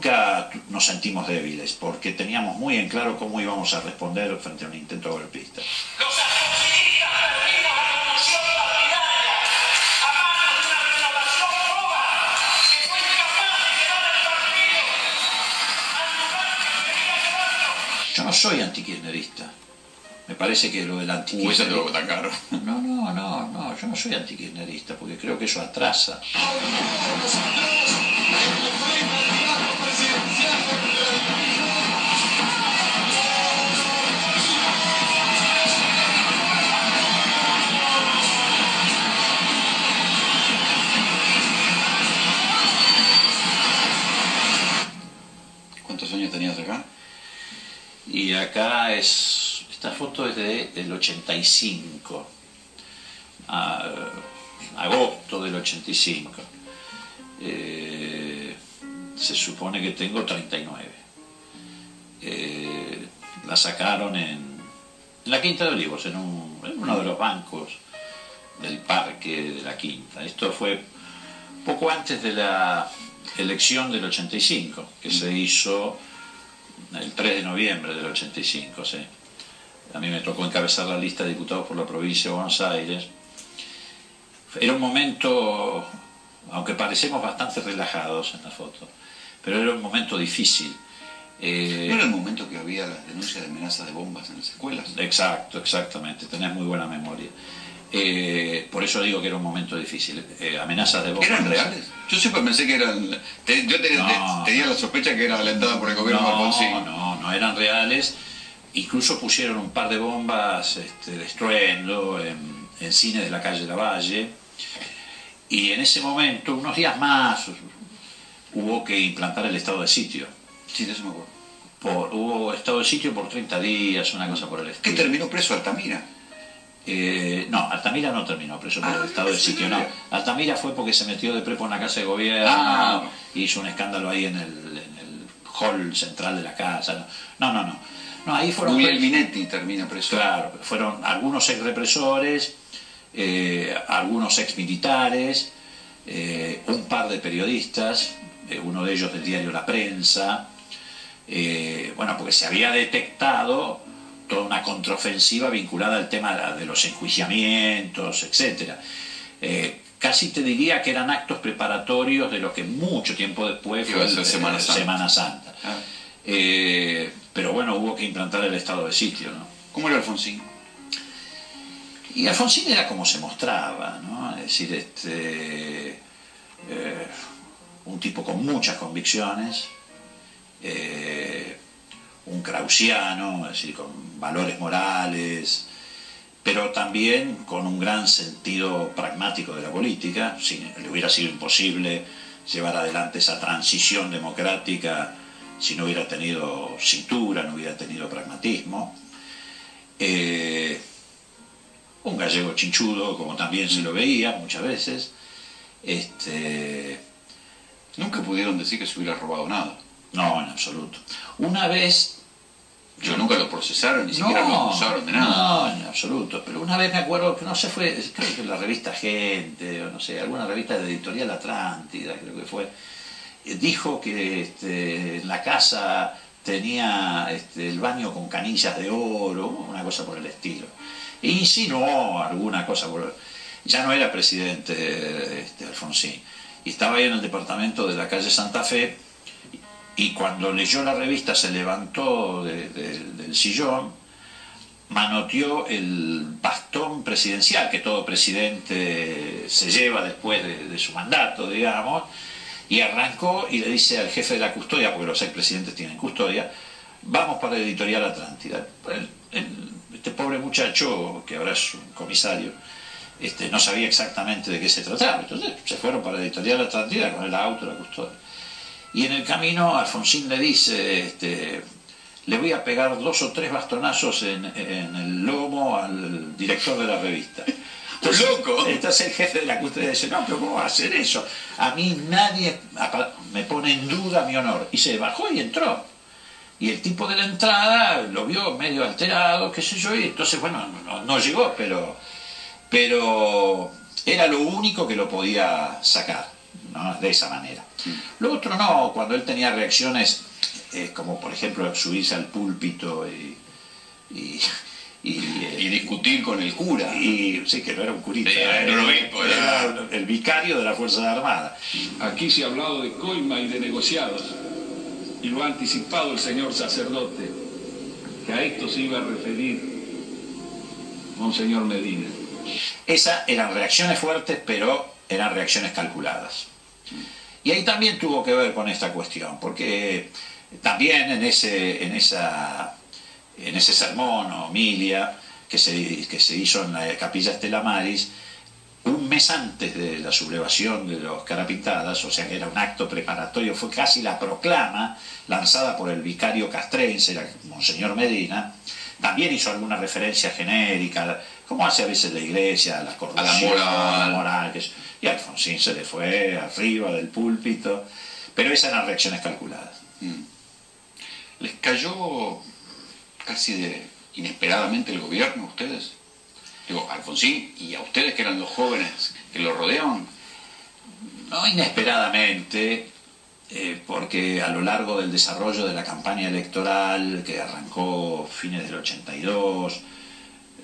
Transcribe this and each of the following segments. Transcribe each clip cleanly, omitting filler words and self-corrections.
nunca nos sentimos débiles, porque teníamos muy en claro cómo íbamos a responder frente a un intento golpista. Los argentinistas perdimos la conmoción partidaria a manos de una renovación boba que fue incapaz de llevar el partido al lugar que debería llevarlo. Yo no soy antikirchnerista. Me parece que lo del antikirchnerismo... Ese te lo tan caro. No, yo no soy antikirchnerista, porque creo que eso atrasa. ¿Cuántos años tenías acá? Y acá esta foto es del 85, agosto del 85. Se supone que tengo 39. La sacaron en la Quinta de Olivos, en uno de los bancos del parque de la Quinta. Esto fue poco antes de la elección del 85, que se hizo el 3 de noviembre del 85, sí. A mí me tocó encabezar la lista de diputados por la provincia de Buenos Aires. Era un momento, aunque parecemos bastante relajados en la foto, pero era un momento difícil. ¿No era el momento que había las denuncias de amenazas de bombas en las escuelas? Exactamente, tenés muy buena memoria. Por eso digo que era un momento difícil. Amenazas de bombas. ¿Eran reales? Yo siempre pensé que eran... tenía la sospecha que era alentada por el gobierno de Alfonsín. No eran reales. Incluso pusieron un par de bombas de estruendo en cines de la calle Lavalle. Y en ese momento, unos días más, hubo que implantar el estado de sitio. Sí, de eso me acuerdo. Hubo estado de sitio por 30 días, una cosa por el estilo. ¿Qué terminó preso Altamira? No, Altamira no terminó preso por el estado de sitio, no. Altamira fue porque se metió de prepo en la casa de gobierno, hizo un escándalo ahí en el hall central de la casa. No, ahí fueron... Guglielminetti termina preso. Claro, fueron algunos ex represores, algunos ex militares, un par de periodistas, uno de ellos del diario La Prensa, porque se había detectado toda una contraofensiva vinculada al tema de los enjuiciamientos, etc. Casi te diría que eran actos preparatorios de lo que mucho tiempo después fue Semana Santa. Pero bueno, hubo que implantar el estado de sitio, ¿no? ¿Cómo era Alfonsín? Y Alfonsín era como se mostraba, ¿no? Es decir, un tipo con muchas convicciones, un krausiano, es decir, con valores morales, pero también con un gran sentido pragmático de la política. Le hubiera sido imposible llevar adelante esa transición democrática si no hubiera tenido cintura, no hubiera tenido pragmatismo. Un gallego chinchudo, como también se lo veía muchas veces. Nunca pudieron decir que se hubiera robado nada. No, en absoluto. Una vez... Yo nunca lo procesaron, ni siquiera lo acusaron de nada. No, en absoluto. Pero una vez me acuerdo que creo que la revista Gente, o no sé, alguna revista de Editorial Atlántida, creo que fue, dijo que en la casa tenía el baño con canillas de oro, una cosa por el estilo. E insinuó alguna cosa Ya no era presidente Alfonsín. Y estaba ahí en el departamento de la calle Santa Fe, y cuando leyó la revista se levantó del sillón, manoteó el bastón presidencial que todo presidente se lleva después de su mandato, digamos, y arrancó y le dice al jefe de la custodia, porque los expresidentes tienen custodia, vamos para Editorial Atlántida. Este pobre muchacho, que ahora es un comisario, no sabía exactamente de qué se trataba. Entonces se fueron para Editorial Atlántida con el auto, la custodia. Y en el camino Alfonsín le dice, le voy a pegar 2 o 3 bastonazos en el lomo al director de la revista. Entonces, ¡loco! Entonces el jefe de la custodia dice, no, pero ¿cómo va a hacer eso? A mí nadie me pone en duda mi honor. Y se bajó y entró. Y el tipo de la entrada lo vio medio alterado, qué sé yo, y entonces, bueno, no llegó, pero era lo único que lo podía sacar. ¿no? De esa manera. Lo otro no, cuando él tenía reacciones, como por ejemplo subirse al púlpito y discutir con el cura. Y sí, que no era un curita, Era un obispo, era el vicario de las Fuerzas Armadas. Aquí se ha hablado de coima y de negociados, y lo ha anticipado el señor sacerdote, que a esto se iba a referir Monseñor Medina. Esas eran reacciones fuertes, pero eran reacciones calculadas. Y ahí también tuvo que ver con esta cuestión, porque también en ese sermón o homilia que se hizo en la Capilla Stella Maris, un mes antes de la sublevación de los Carapintadas, o sea que era un acto preparatorio, fue casi la proclama lanzada por el vicario castrense, era Monseñor Medina. También hizo alguna referencia genérica, como hace a veces la Iglesia, a las corrupciones, a la moral, y Alfonsín se le fue arriba del púlpito, pero esas eran reacciones calculadas. ¿Les cayó casi inesperadamente el gobierno a ustedes? Digo, a Alfonsín y a ustedes que eran los jóvenes que lo rodeaban. No inesperadamente, porque a lo largo del desarrollo de la campaña electoral, que arrancó fines del 82,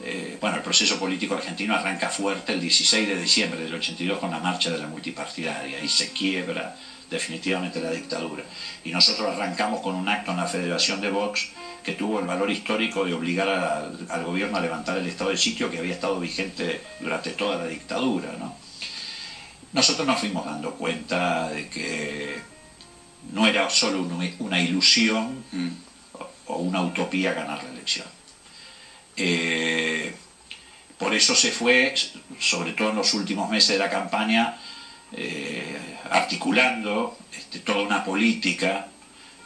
el proceso político argentino arranca fuerte el 16 de diciembre del 82 con la marcha de la multipartidaria, y se quiebra definitivamente la dictadura. Y nosotros arrancamos con un acto en la Federación de Vox que tuvo el valor histórico de obligar al gobierno a levantar el estado de sitio que había estado vigente durante toda la dictadura, ¿no? Nosotros nos fuimos dando cuenta de que no era solo una ilusión o una utopía ganar la elección. Por eso se fue, sobre todo en los últimos meses de la campaña, articulando toda una política,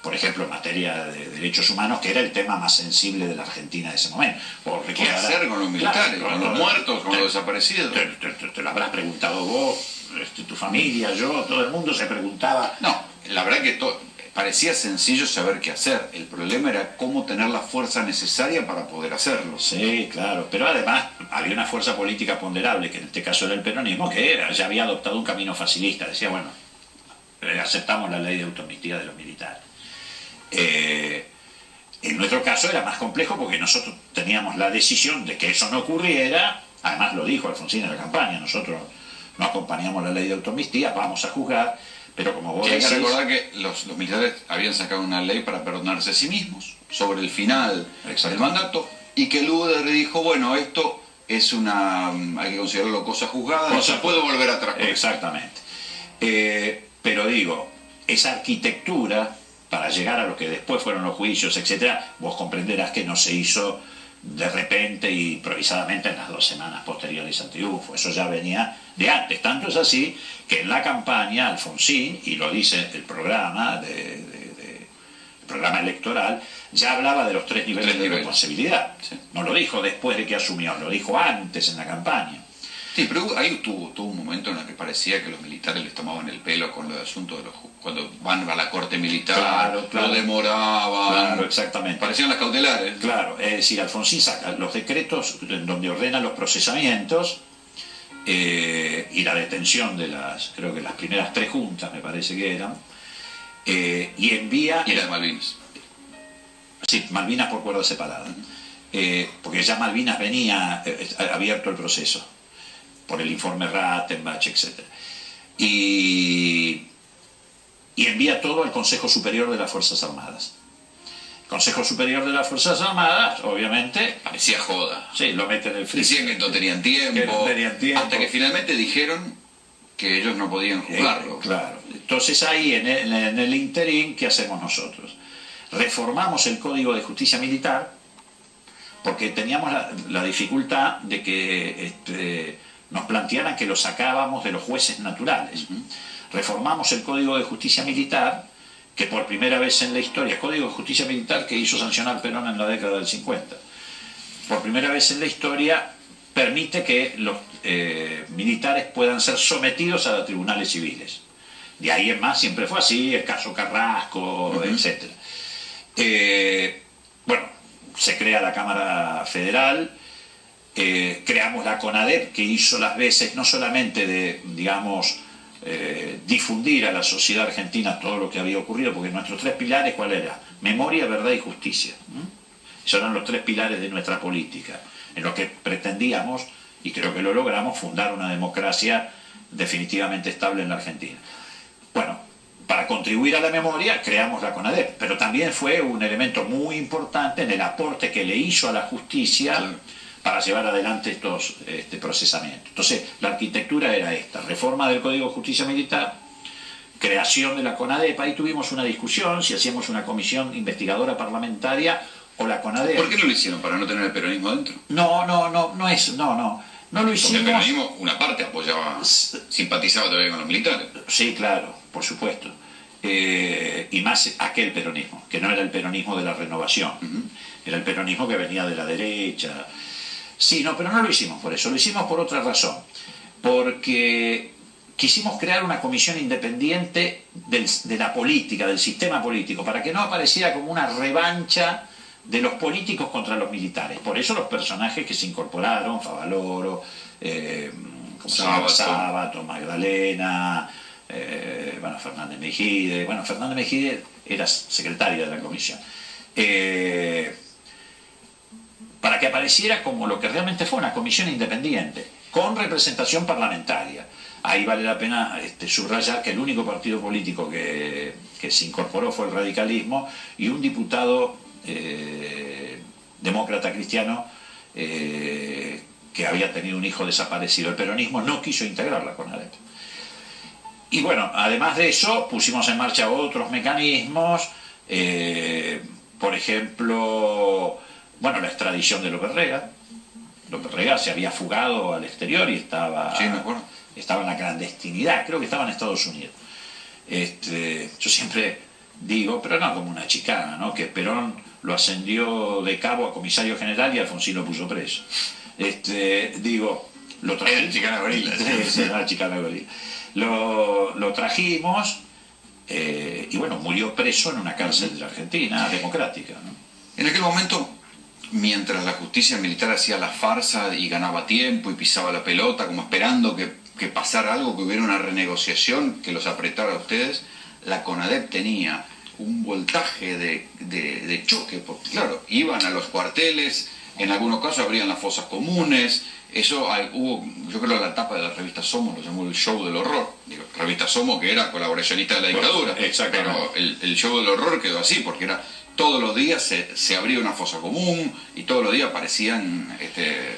por ejemplo en materia de derechos humanos, que era el tema más sensible de la Argentina de ese momento. ¿Qué hacer con los militares, claro, con los muertos, con los desaparecidos? Te lo habrás preguntado vos, tu familia, yo, todo el mundo se preguntaba. No, la verdad que parecía sencillo saber qué hacer. El problema era cómo tener la fuerza necesaria para poder hacerlo. Sí, claro, pero además había una fuerza política ponderable, que en este caso era el peronismo, que ya había adoptado un camino facilista. Decía, bueno, aceptamos la ley de autoamnistía de los militares. En nuestro caso era más complejo porque nosotros teníamos la decisión de que eso no ocurriera. Además lo dijo Alfonsín en la campaña, nosotros no acompañamos la ley de autoamnistía, vamos a juzgar, pero como vos decís... Hay que recordar que los militares habían sacado una ley para perdonarse a sí mismos sobre el final del mandato, y que Luder dijo, bueno, esto es hay que considerarlo cosa juzgada, no se puede volver atrás. Exactamente. Pero digo, esa arquitectura para llegar a lo que después fueron los juicios, etcétera, vos comprenderás que no se hizo de repente y improvisadamente en las 2 semanas posteriores al triunfo. Eso ya venía de antes. Tanto es así que en la campaña Alfonsín, y lo dice el programa el programa electoral, ya hablaba de los 3 niveles de responsabilidad. Sí. No lo dijo después de que asumió, lo dijo antes en la campaña. Sí, pero ahí tuvo un momento en el que parecía que los militares les tomaban el pelo con los asuntos de cuando van a la corte militar, claro. lo demoraban. Claro, exactamente. Parecían las cautelares. Claro, es decir, Alfonsín saca los decretos donde ordena los procesamientos y la detención de creo que las primeras 3 juntas, me parece que eran, y envía... Y la de Malvinas. Sí, Malvinas por cuerda separada. Porque ya Malvinas venía abierto el proceso por el informe Rattenbach, etc. Y envía todo al Consejo Superior de las Fuerzas Armadas. El Consejo Superior de las Fuerzas Armadas, obviamente... Parecía joda. Sí, lo mete en el freezer. Decían que no tenían tiempo. Hasta que finalmente dijeron que ellos no podían juzgarlo. Claro. Entonces ahí, en el interín, ¿qué hacemos nosotros? Reformamos el Código de Justicia Militar, porque teníamos la dificultad de que nos plantearan que lo sacábamos de los jueces naturales. Reformamos el Código de Justicia Militar, que por primera vez en la historia, Código de Justicia Militar que hizo sancionar Perón en la década del 50, por primera vez en la historia permite que los militares puedan ser sometidos a tribunales civiles. De ahí en más siempre fue así, el caso Carrasco, etc. Se crea la Cámara Federal, creamos la CONADEP, que hizo las veces no solamente de, digamos, difundir a la sociedad argentina todo lo que había ocurrido, porque nuestros tres pilares, ¿cuál era? Memoria, verdad y justicia. Esos eran los tres pilares de nuestra política, en los que pretendíamos, y creo que lo logramos, fundar una democracia definitivamente estable en la Argentina. Bueno, para contribuir a la memoria creamos la CONADEP, pero también fue un elemento muy importante en el aporte que le hizo a la justicia, claro, para llevar adelante estos procesamientos. Entonces, la arquitectura era esta: reforma del Código de Justicia Militar, creación de la CONADEP. Ahí tuvimos una discusión si hacíamos una comisión investigadora parlamentaria o la CONADEP. ¿Por qué no lo hicieron? ¿Para no tener el peronismo dentro? No lo hicimos. Porque el peronismo, una parte apoyaba, simpatizaba todavía con los militares. Sí, claro, por supuesto. Y más aquel peronismo, que no era el peronismo de la renovación, era el peronismo que venía de la derecha. Sí, no, pero no lo hicimos por eso, lo hicimos por otra razón, porque quisimos crear una comisión independiente de la política, del sistema político, para que no apareciera como una revancha de los políticos contra los militares. Por eso los personajes que se incorporaron, Favaloro, Sábato, Magdalena, Fernández Mejide. Bueno, Fernández Mejide era secretaria de la comisión. Para que apareciera como lo que realmente fue una comisión independiente, con representación parlamentaria. Ahí vale la pena subrayar que el único partido político que se incorporó fue el radicalismo, y un diputado demócrata cristiano que había tenido un hijo desaparecido. El peronismo no quiso integrar la CONADEP. Y bueno, además de eso, pusimos en marcha otros mecanismos, por ejemplo, la extradición de López Rega. López Rega se había fugado al exterior y estaba en la clandestinidad, creo que estaba en Estados Unidos. Yo siempre digo, pero no como una chicana, ¿no?, que Perón lo ascendió de cabo a comisario general y Alfonsín lo puso preso. Lo trajimos. Era chicana gorila. Sí, era chicana gorila. Lo trajimos y murió preso en una cárcel de la Argentina democrática, ¿no? En aquel momento, mientras la justicia militar hacía la farsa y ganaba tiempo y pisaba la pelota, como esperando que pasara algo, que hubiera una renegociación que los apretara a ustedes, la CONADEP tenía un voltaje de choque, porque claro, iban a los cuarteles, en algunos casos abrían las fosas comunes. Eso hubo, yo creo, la tapa de la revista Somos lo llamó el show del horror. Revista Somos, que era colaboracionista de la dictadura. Exactamente. Pero el show del horror quedó así, porque era todos los días se abría una fosa común y todos los días aparecían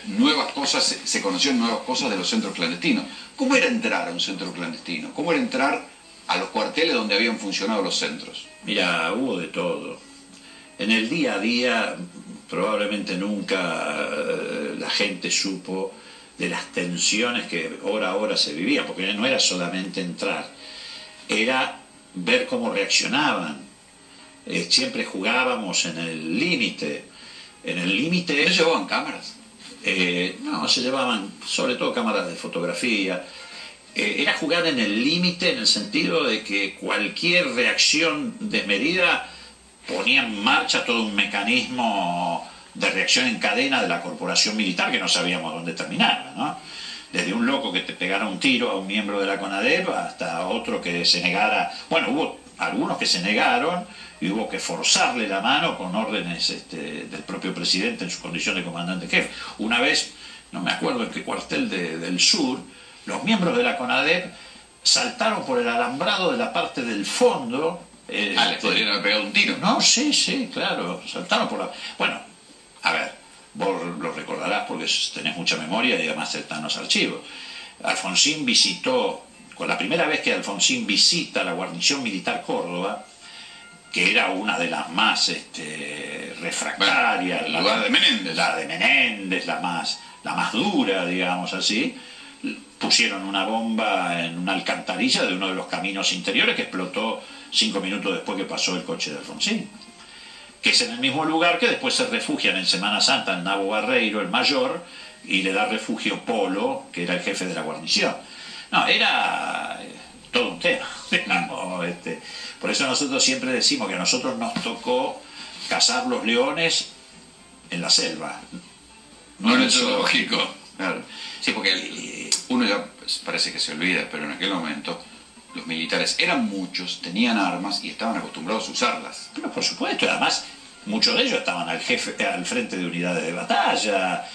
nuevas cosas, se conocían nuevas cosas de los centros clandestinos. ¿Cómo era entrar a un centro clandestino? ¿Cómo era entrar a los cuarteles donde habían funcionado los centros? Mira, hubo de todo. En el día a día probablemente nunca la gente supo de las tensiones que hora a hora se vivían, porque no era solamente entrar, era ver cómo reaccionaban. Siempre jugábamos en el límite. ¿No llevaban cámaras? No, se llevaban sobre todo cámaras de fotografía. Era jugar en el límite, en el sentido de que cualquier reacción desmedida ponía en marcha todo un mecanismo de reacción en cadena de la corporación militar que no sabíamos dónde terminaba, ¿no? Desde un loco que te pegara un tiro a un miembro de la CONADEP hasta otro que se negara. Bueno, hubo algunos que se negaron y hubo que forzarle la mano con órdenes del propio presidente en su condición de comandante jefe. Una vez, no me acuerdo en qué cuartel del sur, los miembros de la CONADEP saltaron por el alambrado de la parte del fondo. ¿Les podrían haber pegado un tiro? No, sí, claro, saltaron por la... Bueno, a ver, vos lo recordarás porque tenés mucha memoria y además están los archivos. Alfonsín visitó, con la primera vez que Alfonsín visita la guarnición militar Córdoba, que era una de las más refractarias, la de Menéndez. La de Menéndez, la más dura, digamos así. Pusieron una bomba en una alcantarilla de uno de los caminos interiores que explotó 5 minutos después que pasó el coche de Alfonsín, que es en el mismo lugar que después se refugian en Semana Santa el Nabo Barreiro, el mayor, y le da refugio Polo, que era el jefe de la guarnición. No, era todo un tema, digamos, por eso nosotros siempre decimos que a nosotros nos tocó cazar los leones en la selva. No en el zoológico. Claro. Sí, porque uno ya parece que se olvida, pero en aquel momento los militares eran muchos, tenían armas y estaban acostumbrados a usarlas. Pero por supuesto, además, muchos de ellos estaban al frente de unidades de batalla,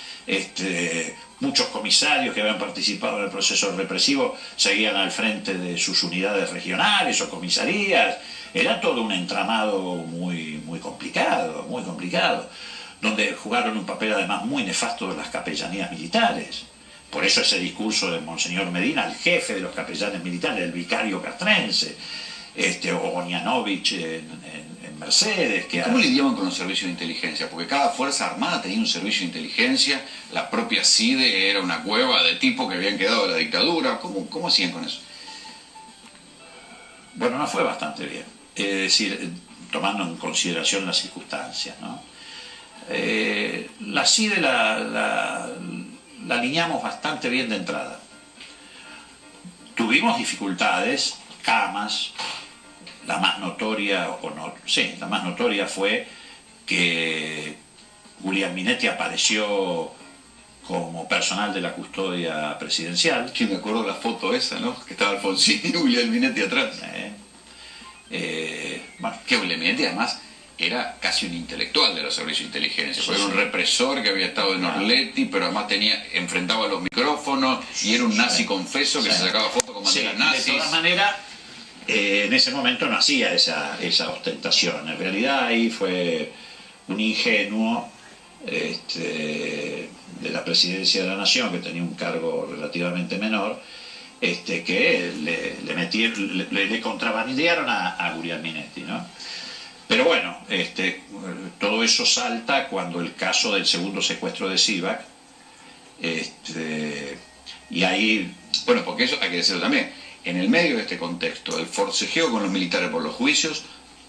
muchos comisarios que habían participado en el proceso represivo seguían al frente de sus unidades regionales o comisarías. Era todo un entramado muy complicado, donde jugaron un papel además muy nefasto las capellanías militares. Por eso ese discurso de Monseñor Medina, el jefe de los capellanes militares, el vicario castrense, o Bonianovich en Mercedes. ¿Cómo lidiaban con los servicios de inteligencia? Porque cada fuerza armada tenía un servicio de inteligencia, la propia CIDE era una cueva de tipos que habían quedado de la dictadura. ¿Cómo hacían con eso? Bueno, nos fue bastante bien. Es decir, tomando en consideración las circunstancias, ¿no? La CIDE la alineamos bastante bien de entrada. Tuvimos dificultades, camas. La más notoria fue que Guglielminetti apareció como personal de la custodia presidencial. Sí, me acuerdo de la foto esa, ¿no? Que estaba Alfonsín y Guglielminetti atrás. Bueno, que Guglielminetti además era casi un intelectual de los servicios de inteligencia. Era un represor que había estado en Orleti, pero además enfrentaba los micrófonos y era un nazi confeso que se sacaba fotos con banderas nazis. De todas maneras, en ese momento no hacía esa ostentación. En realidad ahí fue un ingenuo de la presidencia de la Nación, que tenía un cargo relativamente menor, que le contrabandearon a Guglielminetti, ¿no? Pero bueno, todo eso salta cuando el caso del segundo secuestro de Sivak, y ahí... Bueno, porque eso hay que decirlo también. En el medio de este contexto, el forcejeo con los militares por los juicios,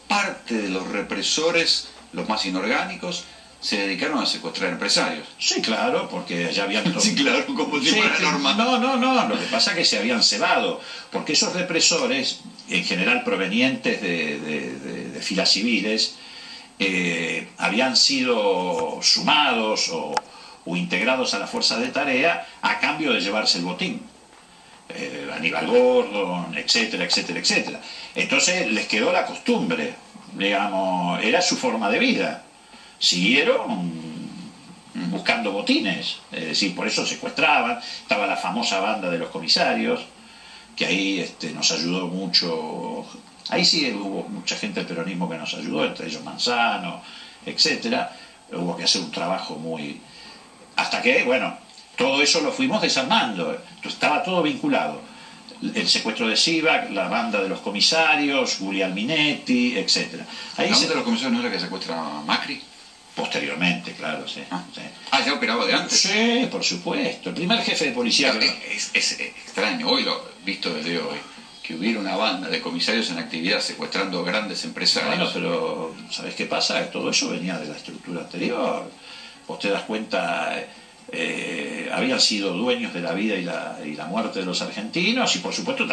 parte de los represores, los más inorgánicos, se dedicaron a secuestrar empresarios. Sí, claro, porque ya habían... Sí, claro, como si fuera normal. No, lo que pasa es que se habían cebado, porque esos represores, en general provenientes de filas civiles, habían sido sumados o integrados a la fuerza de tarea a cambio de llevarse el botín. Aníbal Gordon, etcétera. Entonces les quedó la costumbre, digamos, era su forma de vida. Siguieron buscando botines, es decir, por eso secuestraban. Estaba la famosa banda de los comisarios, que ahí nos ayudó mucho. Ahí sí hubo mucha gente del peronismo que nos ayudó, entre ellos Manzano, etcétera. Hubo que hacer un trabajo muy... Hasta que, bueno, todo eso lo fuimos desarmando. Estaba todo vinculado. El secuestro de Sivak, la banda de los comisarios, Guglielminetti, etc. ¿La banda de los comisarios no era que secuestra a Macri? Posteriormente, claro, sí. ¿Ya operaba de antes? Sí, por supuesto. El primer jefe de policía... Claro, es extraño, hoy lo visto desde hoy, que hubiera una banda de comisarios en actividad secuestrando grandes empresarios. Bueno, pero ¿sabés qué pasa? Todo eso venía de la estructura anterior. Vos te das cuenta... habían sido dueños de la vida y la muerte de los argentinos, y por supuesto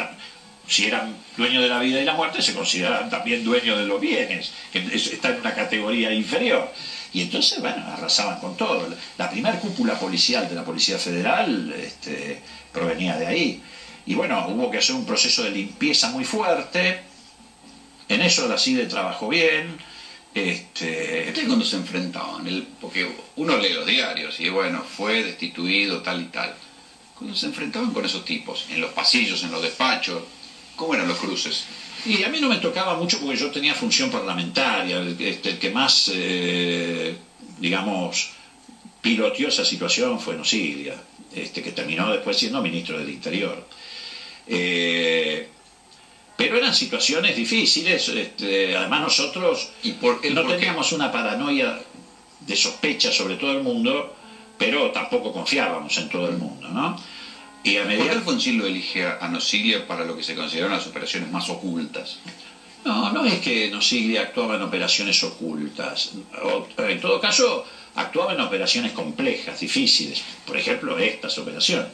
si eran dueños de la vida y la muerte se consideraban también dueños de los bienes, que está en una categoría inferior, y entonces bueno, arrasaban con todo. La primera cúpula policial de la Policía Federal provenía de ahí, y bueno, hubo que hacer un proceso de limpieza muy fuerte. En eso la CIDE trabajó bien. ¿Ustedes cuando se enfrentaban? Porque uno lee los diarios y bueno, fue destituido tal y tal. Cuando se enfrentaban con esos tipos, en los pasillos, en los despachos, ¿cómo eran los cruces? Y a mí no me tocaba mucho porque yo tenía función parlamentaria. El que más, digamos, piloteó esa situación fue Nosiglia, que terminó después siendo ministro del Interior. Pero eran situaciones difíciles, además nosotros no teníamos una paranoia de sospecha sobre todo el mundo, pero tampoco confiábamos en todo el mundo, ¿no? Y a medida... ¿Por qué Alfonsín lo elige a Nosiglia para lo que se consideran las operaciones más ocultas? No es que Nosiglia actuaba en operaciones ocultas. En todo caso, actuaba en operaciones complejas, difíciles. Por ejemplo, estas operaciones.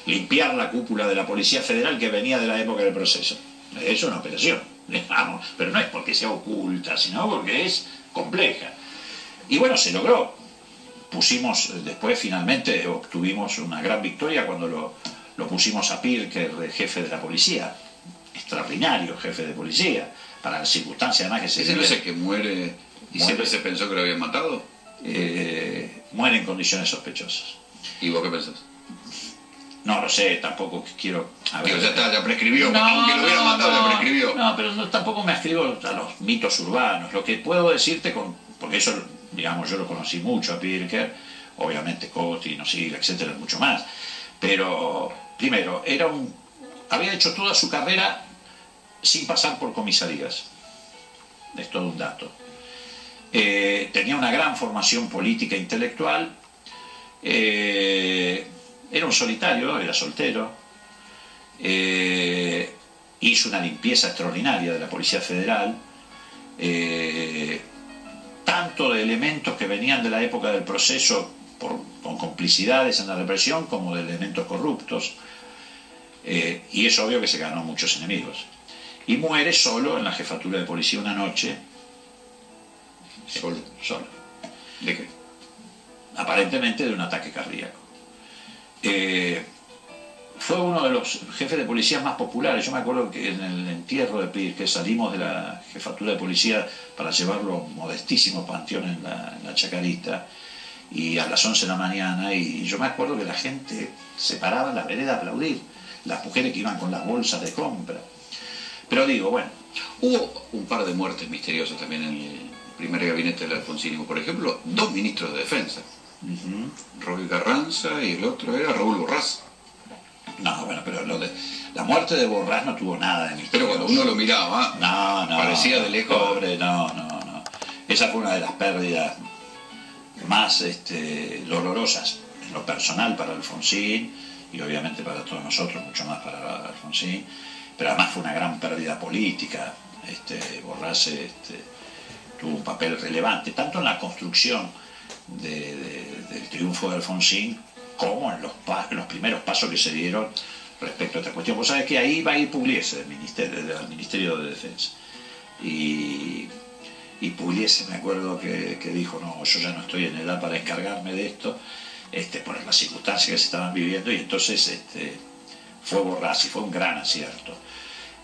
Limpiar la cúpula de la Policía Federal que venía de la época del proceso. Es una operación, digamos, pero no es porque sea oculta, sino porque es compleja. Y bueno, se logró. Después finalmente obtuvimos una gran victoria cuando lo pusimos a Pirker de jefe de la policía. extraordinario jefe de policía, para las circunstancias además que se ¿Ese no es el viven. que muere y siempre se pensó que lo habían matado? Muere en condiciones sospechosas. ¿Y vos qué pensás? No lo sé, tampoco quiero... Digo, ya está, ya prescribió, aunque lo hubieran matado, ya prescribió. No, pero tampoco me ascribo a los mitos urbanos. Lo que puedo decirte, porque eso, digamos, yo lo conocí mucho a Pirker, obviamente Coti, Sigla, etcétera, mucho más. Pero, primero, había hecho toda su carrera sin pasar por comisarías. Es todo un dato. Tenía una gran formación política e intelectual. Era un solitario, era soltero. Hizo una limpieza extraordinaria de la Policía Federal. Tanto de elementos que venían de la época del proceso con complicidades en la represión, como de elementos corruptos. Y es obvio que se ganó muchos enemigos. Y muere solo en la jefatura de policía una noche. Solo. ¿De qué? Aparentemente de un ataque cardíaco. Fue uno de los jefes de policía más populares. Yo me acuerdo que en el entierro de Pirker salimos de la jefatura de policía para llevarlo a un modestísimo panteón en la Chacarita, y a las 11 de la mañana, y yo me acuerdo que la gente se paraba en la vereda a aplaudir, las mujeres que iban con las bolsas de compra. Pero digo, bueno, hubo un par de muertes misteriosas también en el primer gabinete del Alfonsín. Por ejemplo, 2 ministros de defensa. Roy Carranza y el otro era Raúl Borrás. No, bueno, pero la muerte de Borrás no tuvo nada de misterioso. Pero cuando uno lo miraba, parecía de lejos. Pobre, no. Esa fue una de las pérdidas más dolorosas en lo personal para Alfonsín, y obviamente para todos nosotros, mucho más para Alfonsín, pero además fue una gran pérdida política. Borrás tuvo un papel relevante, tanto en la construcción del triunfo de Alfonsín, como en los primeros pasos que se dieron respecto a esta cuestión. Vos sabés que ahí va a ir Pugliese del Ministerio de Defensa. Y Pugliese, me acuerdo que dijo, no, yo ya no estoy en edad para encargarme de esto, por las circunstancias que se estaban viviendo, y entonces fue Borrás, y fue un gran acierto,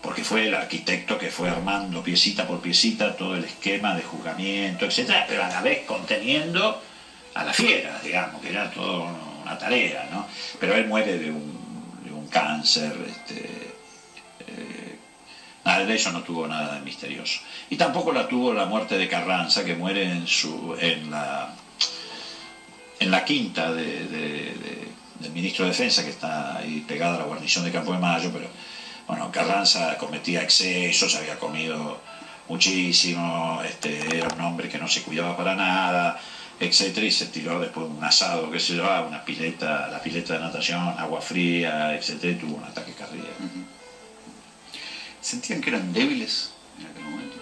porque fue el arquitecto que fue armando piecita por piecita todo el esquema de juzgamiento, etcétera, pero a la vez conteniendo a la fiera, digamos, que era todo una tarea, ¿no? Pero él muere de un cáncer, nada de eso, no tuvo nada de misterioso. Y tampoco la tuvo la muerte de Carranza, que muere en la quinta del ministro de Defensa, que está ahí pegada a la guarnición de Campo de Mayo. Pero bueno, Carranza cometía excesos, había comido muchísimo, era un hombre que no se cuidaba para nada, etcétera, y se tiró después un asado, qué sé yo, la pileta de natación, agua fría, etcétera, y tuvo un ataque cardíaco. ¿Sentían que eran débiles en aquel momento?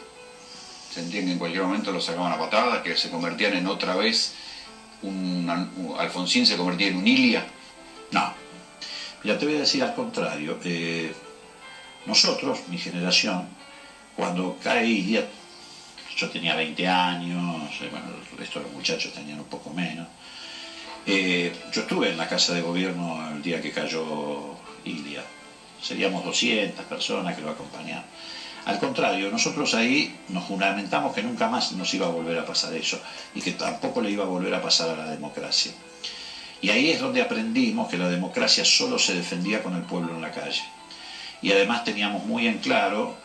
¿Sentían que en cualquier momento los sacaban a patadas, que se convertían en otra vez Alfonsín se convertía en un Ilia? No, ya te voy a decir al contrario. Nosotros, mi generación, cuando cae Ilia, yo tenía 20 años, bueno, el resto de los muchachos tenían un poco menos. Yo estuve en la Casa de Gobierno el día que cayó Ilia. Seríamos 200 personas que lo acompañaban. Al contrario, nosotros ahí nos juramentamos que nunca más nos iba a volver a pasar eso, y que tampoco le iba a volver a pasar a la democracia. Y ahí es donde aprendimos que la democracia solo se defendía con el pueblo en la calle. Y además teníamos muy en claro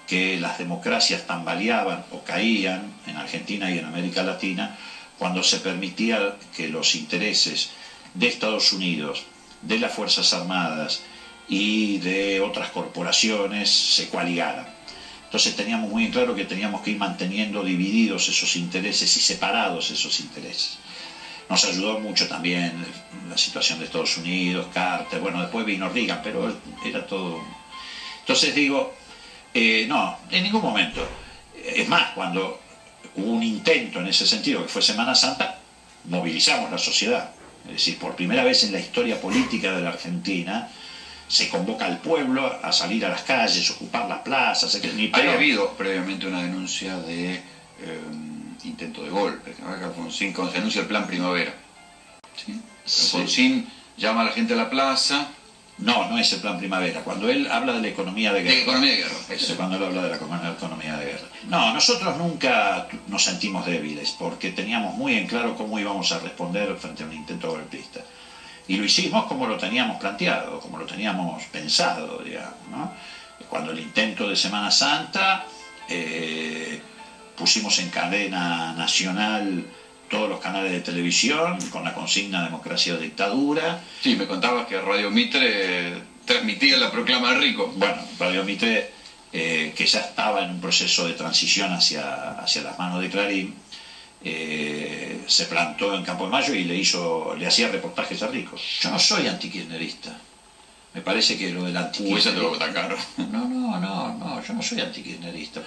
que las democracias tambaleaban o caían en Argentina y en América Latina cuando se permitía que los intereses de Estados Unidos, de las Fuerzas Armadas y de otras corporaciones se coaligaran. Entonces teníamos muy en claro que teníamos que ir manteniendo divididos esos intereses y separados esos intereses. Nos ayudó mucho también la situación de Estados Unidos, Carter, bueno, después vino Reagan, pero era todo... Entonces digo, no, en ningún momento. Es más, cuando hubo un intento en ese sentido, que fue Semana Santa, movilizamos la sociedad. Es decir, por primera vez en la historia política de la Argentina, se convoca al pueblo a salir a las calles, ocupar las plazas. Había habido previamente una denuncia de intento de golpe, ¿no? Alfonsín, cuando se anuncia el plan Primavera. ¿Sí? Alfonsín llama a la gente a la plaza, No, no es el plan primavera. Cuando él habla de la economía de guerra. De economía de guerra. Eso, cuando él habla de la economía de guerra. No, nosotros nunca nos sentimos débiles porque teníamos muy en claro cómo íbamos a responder frente a un intento golpista. Y lo hicimos como lo teníamos planteado, como lo teníamos pensado, digamos, ¿no? Cuando el intento de Semana Santa, pusimos en cadena nacional todos los canales de televisión con la consigna democracia o dictadura. Sí, me contabas que Radio Mitre transmitía la proclama del Rico. Bueno, Radio Mitre, que ya estaba en un proceso de transición hacia las manos de Clarín, se plantó en Campo de Mayo y le hacía reportajes a Rico. Yo no soy antikirchnerista. Me parece que lo del antikirchnerismo... Eso te lo tan caro. No, yo no soy antikirchnerista.